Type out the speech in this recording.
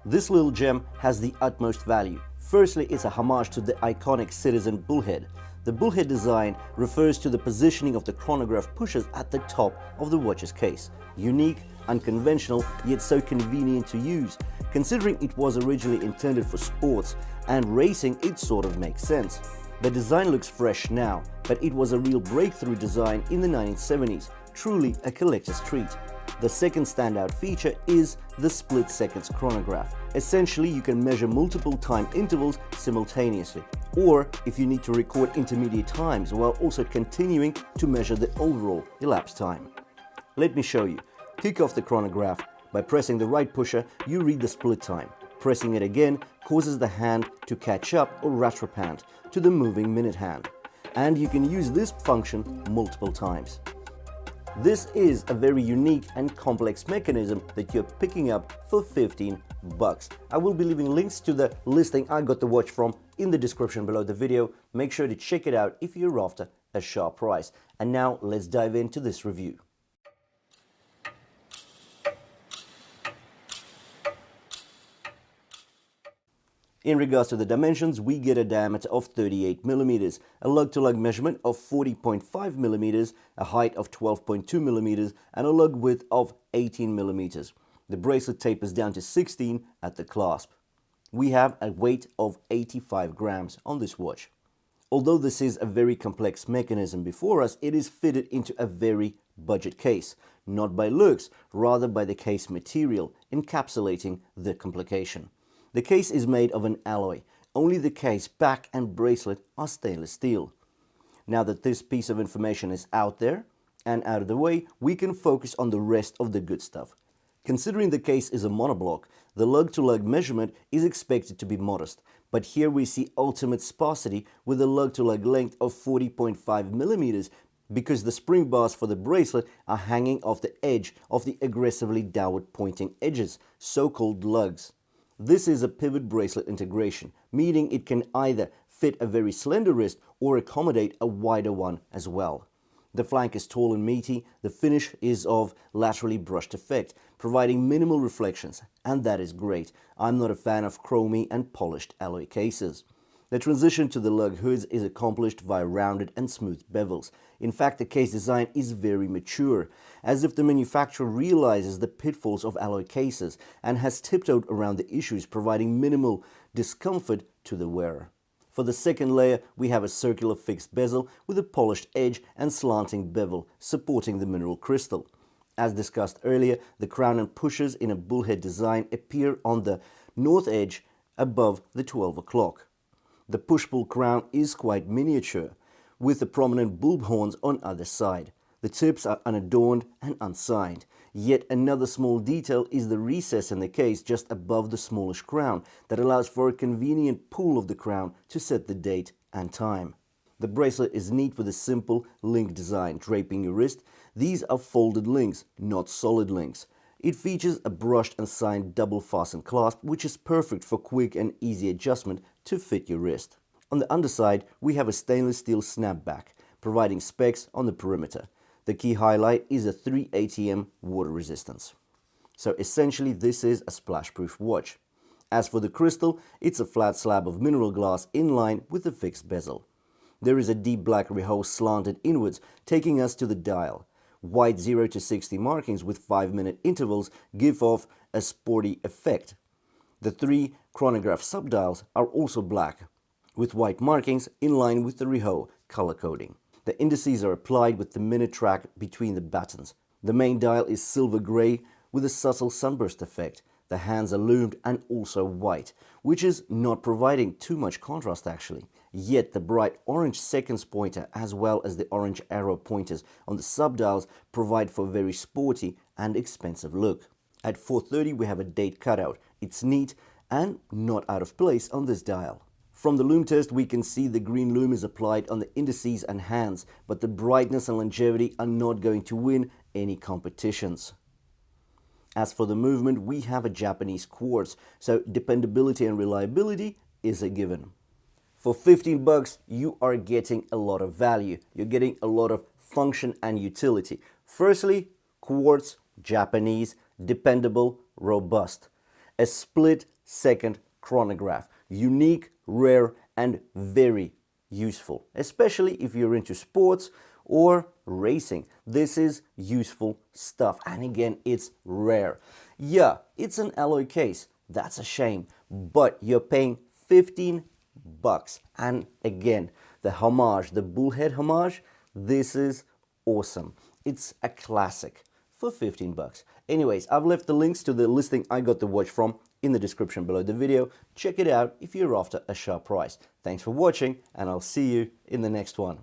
This little gem has the utmost value. Firstly, it's a homage to the iconic Citizen bullhead. The bullhead design refers to the positioning of the chronograph pushers at the top of the watch's case. Unique, unconventional, yet so convenient to use. Considering it was originally intended for sports and racing, it sort of makes sense. The design looks fresh now, but it was a real breakthrough design in the 1970s, truly a collector's treat. The second standout feature is the split seconds chronograph. Essentially, you can measure multiple time intervals simultaneously, or if you need to record intermediate times while also continuing to measure the overall elapsed time. Let me show you. Kick off the chronograph. By pressing the right pusher, you read the split time. Pressing it again causes the hand to catch up or retropant to the moving minute hand. And you can use this function multiple times. This is a very unique and complex mechanism that you're picking up for 15 bucks. I will be leaving links to the listing I got the watch from in the description below the video. Make sure to check it out if you're after a sharp price. And now let's dive into this review. In regards to the dimensions, we get a diameter of 38 mm, a lug-to-lug measurement of 40.5 mm, a height of 12.2 mm, and a lug width of 18 mm. The bracelet tapers down to 16 at the clasp. We have a weight of 85 grams on this watch. Although this is a very complex mechanism before us, it is fitted into a very budget case, not by looks, rather by the case material, encapsulating the complication. The case is made of an alloy. Only the case, back and bracelet are stainless steel. Now that this piece of information is out there and out of the way, we can focus on the rest of the good stuff. Considering the case is a monoblock, the lug-to-lug measurement is expected to be modest, but here we see ultimate sparsity with a lug-to-lug length of 40.5 mm because the spring bars for the bracelet are hanging off the edge of the aggressively downward pointing edges, so-called lugs. This is a pivot bracelet integration, meaning it can either fit a very slender wrist or accommodate a wider one as well. The flank is tall and meaty, the finish is of laterally brushed effect, providing minimal reflections, and that is great. I'm not a fan of chromy and polished alloy cases. The transition to the lug hoods is accomplished via rounded and smooth bevels. In fact, the case design is very mature, as if the manufacturer realizes the pitfalls of alloy cases and has tiptoed around the issues, providing minimal discomfort to the wearer. For the second layer, we have a circular fixed bezel with a polished edge and slanting bevel supporting the mineral crystal. As discussed earlier, the crown and pushers in a bullhead design appear on the north edge above the 12 o'clock. The push-pull crown is quite miniature, with the prominent bulb horns on either side. The tips are unadorned and unsigned. Yet another small detail is the recess in the case just above the smallish crown that allows for a convenient pull of the crown to set the date and time. The bracelet is neat with a simple link design draping your wrist. These are folded links, not solid links. It features a brushed and signed double fastened clasp, which is perfect for quick and easy adjustment to fit your wrist. On the underside, we have a stainless steel snapback, providing specs on the perimeter. The key highlight is a 3 ATM water resistance. So essentially, this is a splash-proof watch. As for the crystal, it's a flat slab of mineral glass in line with the fixed bezel. There is a deep black rehaut slanted inwards, taking us to the dial. White 0 to 60 markings with 5-minute intervals give off a sporty effect. The 3 chronograph subdials are also black, with white markings in line with the rehaut color coding. The indices are applied with the minute track between the buttons. The main dial is silver gray with a subtle sunburst effect. The hands are loomed and also white, which is not providing too much contrast actually. Yet the bright orange seconds pointer as well as the orange arrow pointers on the subdials provide for a very sporty and expensive look. At 4:30 we have a date cutout. It's neat and not out of place on this dial. From the lume test we can see the green lume is applied on the indices and hands, but the brightness and longevity are not going to win any competitions. As for the movement, we have a Japanese quartz, so dependability and reliability is a given. For 15 bucks, you are getting a lot of value. You're getting a lot of function and utility. Firstly, quartz, Japanese, dependable, robust. a split-second chronograph. Unique, rare, and very useful, especially if you're into sports or racing. This is useful stuff, and again, it's rare. Yeah, it's an alloy case. That's a shame, but you're paying 15 bucks. And again, the homage, the bullhead homage, this is awesome. It's a classic for 15 bucks. Anyways, I've left the links to the listing I got the watch from in the description below the video. Check it out if you're after a sharp price. Thanks for watching, and I'll see you in the next one.